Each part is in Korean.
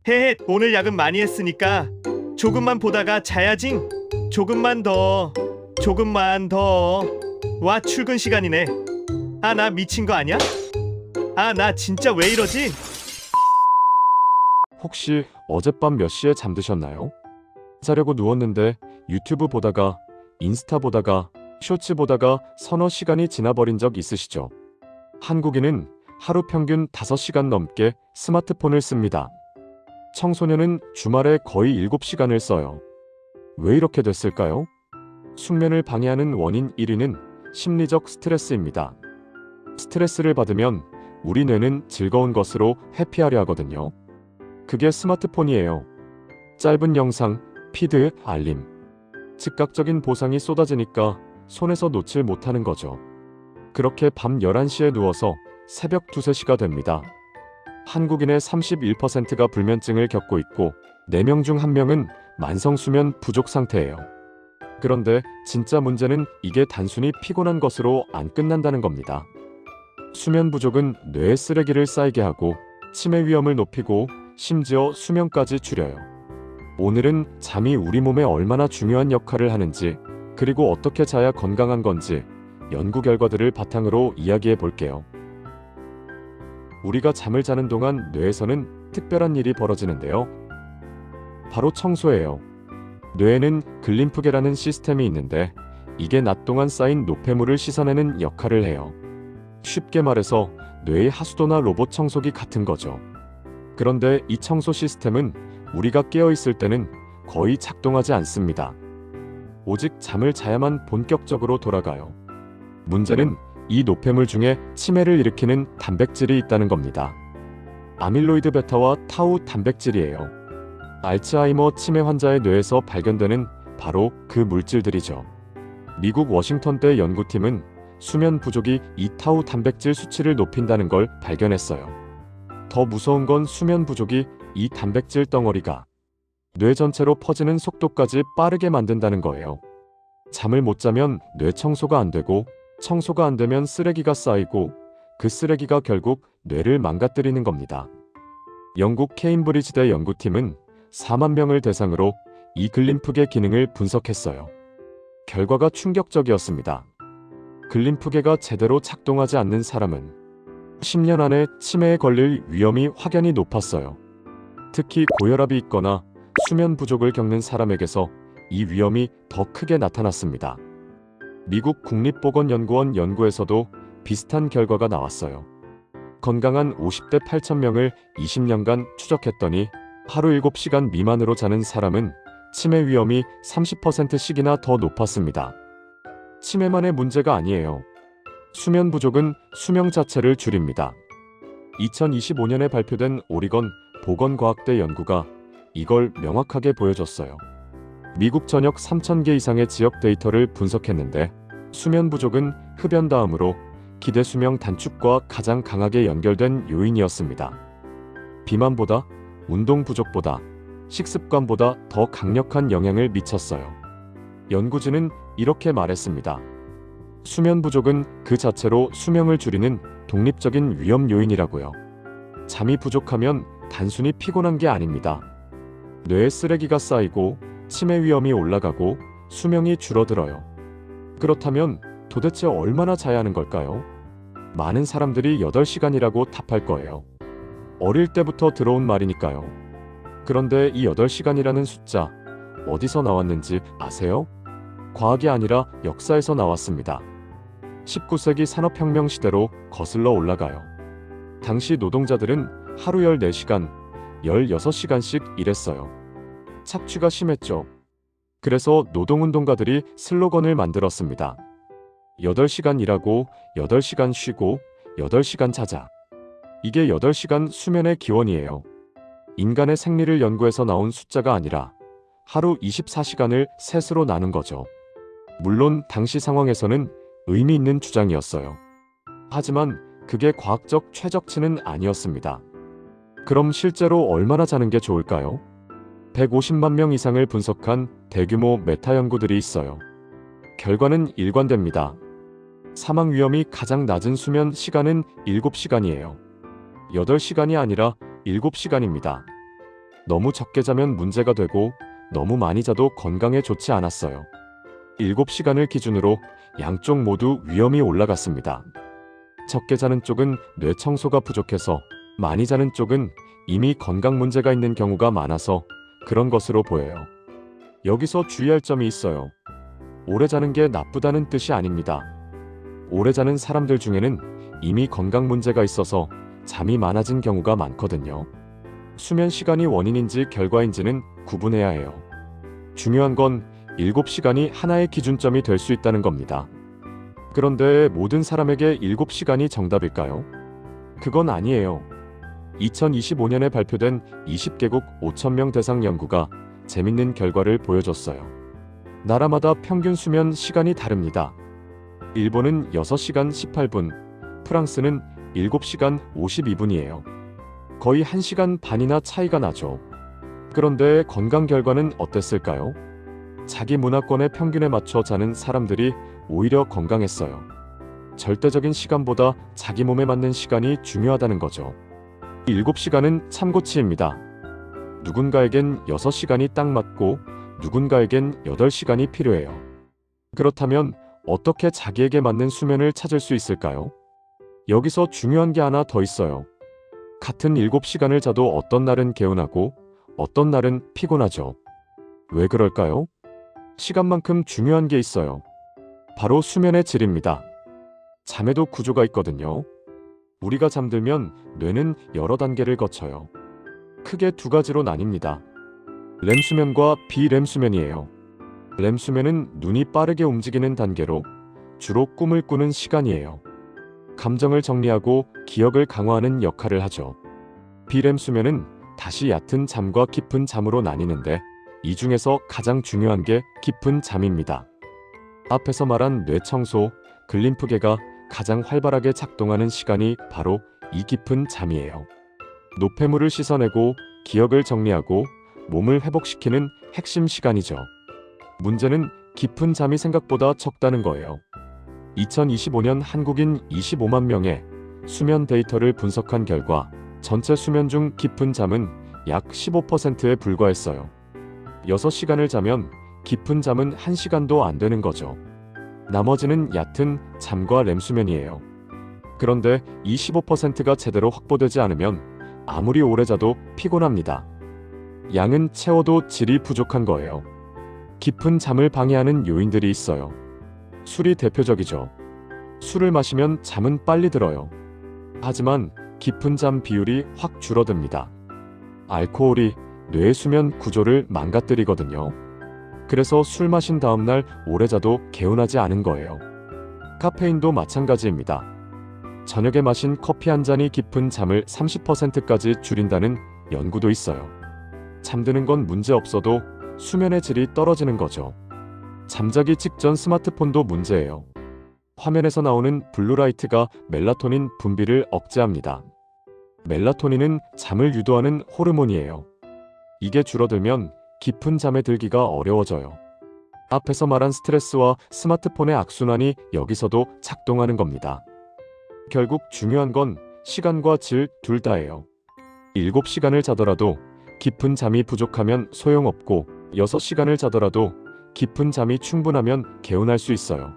헤헷, 오늘 야근 많이 했으니까 조금만 보다가 자야지. 조금만 더, 조금만 더. 와, 출근 시간이네. 아, 나 미친 거 아니야? 아, 나 진짜 왜 이러지? 혹시 어젯밤 몇 시에 잠드셨나요? 자려고 누웠는데 유튜브 보다가, 인스타 보다가, 쇼츠 보다가 서너 시간이 지나버린 적 있으시죠? 한국인은 하루 평균 5시간 넘게 스마트폰을 씁니다. 청소년은 주말에 거의 7시간을 써요. 왜 이렇게 됐을까요? 숙면을 방해하는 원인 1위는 심리적 스트레스입니다. 스트레스를 받으면 우리 뇌는 즐거운 것으로 회피하려 하거든요. 그게 스마트폰이에요. 짧은 영상, 피드, 알림. 즉각적인 보상이 쏟아지니까 손에서 놓질 못하는 거죠. 그렇게 밤 11시에 누워서 새벽 2, 3시가 됩니다. 한국인의 31%가 불면증을 겪고 있고 4명 중 1명은 만성수면 부족 상태예요. 그런데 진짜 문제는 이게 단순히 피곤한 것으로 안 끝난다는 겁니다. 수면 부족은 뇌에 쓰레기를 쌓이게 하고 치매 위험을 높이고 심지어 수명까지 줄여요. 오늘은 잠이 우리 몸에 얼마나 중요한 역할을 하는지, 그리고 어떻게 자야 건강한 건지 연구 결과들을 바탕으로 이야기해 볼게요. 우리가 잠을 자는 동안 뇌에서는 특별한 일이 벌어지는데요. 바로 청소예요. 뇌에는 글림프계라는 시스템이 있는데 이게 낮 동안 쌓인 노폐물을 씻어내는 역할을 해요. 쉽게 말해서 뇌의 하수도나 로봇 청소기 같은 거죠. 그런데 이 청소 시스템은 우리가 깨어 있을 때는 거의 작동하지 않습니다. 오직 잠을 자야만 본격적으로 돌아가요. 문제는 이 노폐물 중에 치매를 일으키는 단백질이 있다는 겁니다. 아밀로이드 베타와 타우 단백질이에요. 알츠하이머 치매 환자의 뇌에서 발견되는 바로 그 물질들이죠. 미국 워싱턴대 연구팀은 수면 부족이 이 타우 단백질 수치를 높인다는 걸 발견했어요. 더 무서운 건 수면 부족이 이 단백질 덩어리가 뇌 전체로 퍼지는 속도까지 빠르게 만든다는 거예요. 잠을 못 자면 뇌 청소가 안 되고, 청소가 안 되면 쓰레기가 쌓이고, 그 쓰레기가 결국 뇌를 망가뜨리는 겁니다. 영국 케임브리지대 연구팀은 4만 명을 대상으로 이 글림프계 기능을 분석했어요. 결과가 충격적이었습니다. 글림프계가 제대로 작동하지 않는 사람은 10년 안에 치매에 걸릴 위험이 확연히 높았어요. 특히 고혈압이 있거나 수면 부족을 겪는 사람에게서 이 위험이 더 크게 나타났습니다. 미국 국립보건연구원 연구에서도 비슷한 결과가 나왔어요. 건강한 50대 8,000명을 20년간 추적했더니 하루 7시간 미만으로 자는 사람은 치매 위험이 30%씩이나 더 높았습니다. 치매만의 문제가 아니에요. 수면 부족은 수명 자체를 줄입니다. 2025년에 발표된 오리건 보건과학대 연구가 이걸 명확하게 보여줬어요. 미국 전역 3,000개 이상의 지역 데이터를 분석했는데 수면 부족은 흡연 다음으로 기대 수명 단축과 가장 강하게 연결된 요인이었습니다. 비만보다, 운동 부족보다, 식습관보다 더 강력한 영향을 미쳤어요. 연구진은 이렇게 말했습니다. 수면 부족은 그 자체로 수명을 줄이는 독립적인 위험 요인이라고요. 잠이 부족하면 단순히 피곤한 게 아닙니다. 뇌에 쓰레기가 쌓이고 치매 위험이 올라가고 수명이 줄어들어요. 그렇다면 도대체 얼마나 자야 하는 걸까요? 많은 사람들이 8시간이라고 답할 거예요. 어릴 때부터 들어온 말이니까요. 그런데 이 8시간이라는 숫자 어디서 나왔는지 아세요? 과학이 아니라 역사에서 나왔습니다. 19세기 산업혁명 시대로 거슬러 올라가요. 당시 노동자들은 하루 14시간, 16시간씩 일했어요. 착취가 심했죠. 그래서 노동운동가들이 슬로건을 만들었습니다. 8시간 일하고 8시간 쉬고 8시간 자자. 이게 8시간 수면의 기원이에요. 인간의 생리를 연구해서 나온 숫자가 아니라 하루 24시간을 셋으로 나눈 거죠. 물론 당시 상황에서는 의미 있는 주장이었어요. 하지만 그게 과학적 최적치는 아니었습니다. 그럼 실제로 얼마나 자는 게 좋을까요? 150만 명 이상을 분석한 대규모 메타 연구들이 있어요. 결과는 일관됩니다. 사망 위험이 가장 낮은 수면 시간은 7시간이에요. 8시간이 아니라 7시간입니다. 너무 적게 자면 문제가 되고 너무 많이 자도 건강에 좋지 않았어요. 7시간을 기준으로 양쪽 모두 위험이 올라갔습니다. 적게 자는 쪽은 뇌 청소가 부족해서, 많이 자는 쪽은 이미 건강 문제가 있는 경우가 많아서 그런 것으로 보여요. 여기서 주의할 점이 있어요. 오래 자는 게 나쁘다는 뜻이 아닙니다. 오래 자는 사람들 중에는 이미 건강 문제가 있어서 잠이 많아진 경우가 많거든요. 수면 시간이 원인인지 결과인지는 구분해야 해요. 중요한 건 7시간이 하나의 기준점이 될 수 있다는 겁니다. 그런데 모든 사람에게 7시간이 정답일까요? 그건 아니에요. 2025년에 발표된 20개국 5,000명 대상 연구가 재밌는 결과를 보여줬어요. 나라마다 평균 수면 시간이 다릅니다. 일본은 6시간 18분, 프랑스는 7시간 52분이에요. 거의 1시간 반이나 차이가 나죠. 그런데 건강 결과는 어땠을까요? 자기 문화권의 평균에 맞춰 자는 사람들이 오히려 건강했어요. 절대적인 시간보다 자기 몸에 맞는 시간이 중요하다는 거죠. 7시간은 참고치입니다. 누군가에겐 6시간이 딱 맞고 누군가에겐 8시간이 필요해요. 그렇다면 어떻게 자기에게 맞는 수면을 찾을 수 있을까요? 여기서 중요한 게 하나 더 있어요. 같은 7시간을 자도 어떤 날은 개운하고 어떤 날은 피곤하죠. 왜 그럴까요? 시간만큼 중요한 게 있어요. 바로 수면의 질입니다. 잠에도 구조가 있거든요. 우리가 잠들면 뇌는 여러 단계를 거쳐요. 크게 두 가지로 나뉩니다. 렘 수면과 비렘 수면이에요. 렘 수면은 눈이 빠르게 움직이는 단계로 주로 꿈을 꾸는 시간이에요. 감정을 정리하고 기억을 강화하는 역할을 하죠. 비렘 수면은 다시 얕은 잠과 깊은 잠으로 나뉘는데 이 중에서 가장 중요한 게 깊은 잠입니다. 앞에서 말한 뇌 청소, 글림프계가 가장 활발하게 작동하는 시간이 바로 이 깊은 잠이에요. 노폐물을 씻어내고 기억을 정리하고 몸을 회복시키는 핵심 시간이죠. 문제는 깊은 잠이 생각보다 적다는 거예요. 2025년 한국인 25만 명의 수면 데이터를 분석한 결과 전체 수면 중 깊은 잠은 약 15%에 불과했어요. 6시간을 자면 깊은 잠은 1시간도 안 되는 거죠. 나머지는 얕은 잠과 렘 수면이에요. 그런데 이 15%가 제대로 확보되지 않으면 아무리 오래 자도 피곤합니다. 양은 채워도 질이 부족한 거예요. 깊은 잠을 방해하는 요인들이 있어요. 술이 대표적이죠. 술을 마시면 잠은 빨리 들어요. 하지만 깊은 잠 비율이 확 줄어듭니다. 알코올이 뇌의 수면 구조를 망가뜨리거든요. 그래서 술 마신 다음날 오래 자도 개운하지 않은 거예요. 카페인도 마찬가지입니다. 저녁에 마신 커피 한 잔이 깊은 잠을 30%까지 줄인다는 연구도 있어요. 잠드는 건 문제 없어도 수면의 질이 떨어지는 거죠. 잠자기 직전 스마트폰도 문제예요. 화면에서 나오는 블루라이트가 멜라토닌 분비를 억제합니다. 멜라토닌은 잠을 유도하는 호르몬이에요. 이게 줄어들면 깊은 잠에 들기가 어려워져요. 앞에서 말한 스트레스와 스마트폰의 악순환이 여기서도 작동하는 겁니다. 결국 중요한 건 시간과 질 둘 다예요. 7시간을 자더라도 깊은 잠이 부족하면 소용없고 6시간을 자더라도 깊은 잠이 충분하면 개운할 수 있어요.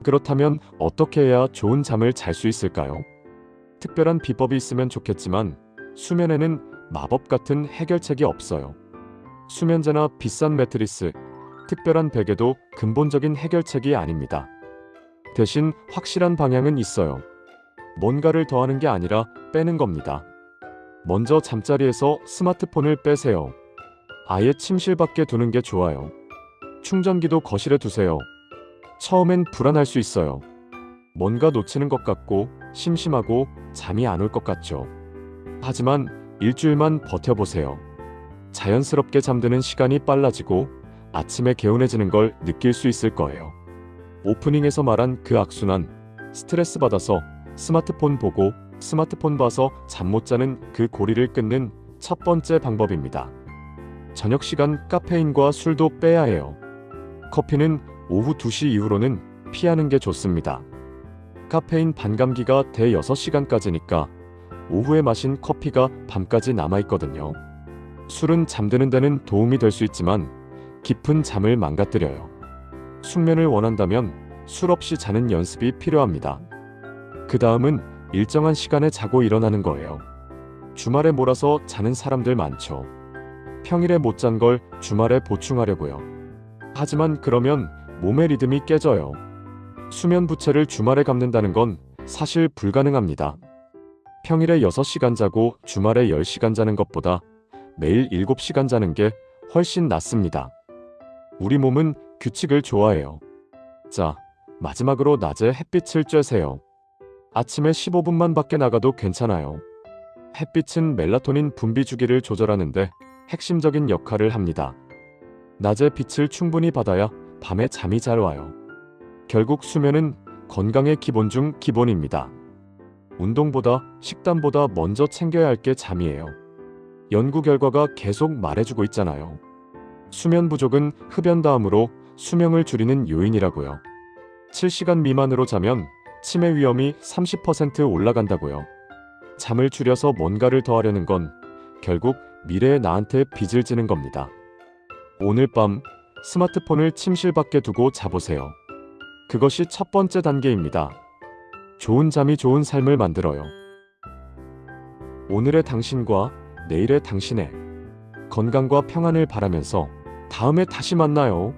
그렇다면 어떻게 해야 좋은 잠을 잘 수 있을까요? 특별한 비법이 있으면 좋겠지만 수면에는 마법 같은 해결책이 없어요. 수면제나 비싼 매트리스, 특별한 베개도 근본적인 해결책이 아닙니다. 대신 확실한 방향은 있어요. 뭔가를 더하는 게 아니라 빼는 겁니다. 먼저 잠자리에서 스마트폰을 빼세요. 아예 침실 밖에 두는 게 좋아요. 충전기도 거실에 두세요. 처음엔 불안할 수 있어요. 뭔가 놓치는 것 같고 심심하고 잠이 안 올 것 같죠. 하지만 일주일만 버텨보세요. 자연스럽게 잠드는 시간이 빨라지고 아침에 개운해지는 걸 느낄 수 있을 거예요. 오프닝에서 말한 그 악순환, 스트레스 받아서 스마트폰 보고 스마트폰 봐서 잠 못 자는 그 고리를 끊는 첫 번째 방법입니다. 저녁 시간 카페인과 술도 빼야 해요. 커피는 오후 2시 이후로는 피하는 게 좋습니다. 카페인 반감기가 대 6시간까지니까 오후에 마신 커피가 밤까지 남아있거든요. 술은 잠드는 데는 도움이 될 수 있지만 깊은 잠을 망가뜨려요. 숙면을 원한다면 술 없이 자는 연습이 필요합니다. 그 다음은 일정한 시간에 자고 일어나는 거예요. 주말에 몰아서 자는 사람들 많죠. 평일에 못 잔 걸 주말에 보충하려고요. 하지만 그러면 몸의 리듬이 깨져요. 수면 부채를 주말에 갚는다는 건 사실 불가능합니다. 평일에 6시간 자고 주말에 10시간 자는 것보다 매일 7시간 자는 게 훨씬 낫습니다. 우리 몸은 규칙을 좋아해요. 자, 마지막으로 낮에 햇빛을 쬐세요. 아침에 15분만 밖에 나가도 괜찮아요. 햇빛은 멜라토닌 분비 주기를 조절하는데 핵심적인 역할을 합니다. 낮에 빛을 충분히 받아야 밤에 잠이 잘 와요. 결국 수면은 건강의 기본 중 기본입니다. 운동보다 식단보다 먼저 챙겨야 할 게 잠이에요. 연구 결과가 계속 말해주고 있잖아요. 수면 부족은 흡연 다음으로 수명을 줄이는 요인이라고요. 7시간 미만으로 자면 치매 위험이 30% 올라간다고요. 잠을 줄여서 뭔가를 더 하려는 건 결국 미래의 나한테 빚을 지는 겁니다. 오늘 밤 스마트폰을 침실 밖에 두고 자보세요. 그것이 첫 번째 단계입니다. 좋은 잠이 좋은 삶을 만들어요. 오늘의 당신과 내일의 당신의 건강과 평안을 바라면서 다음에 다시 만나요.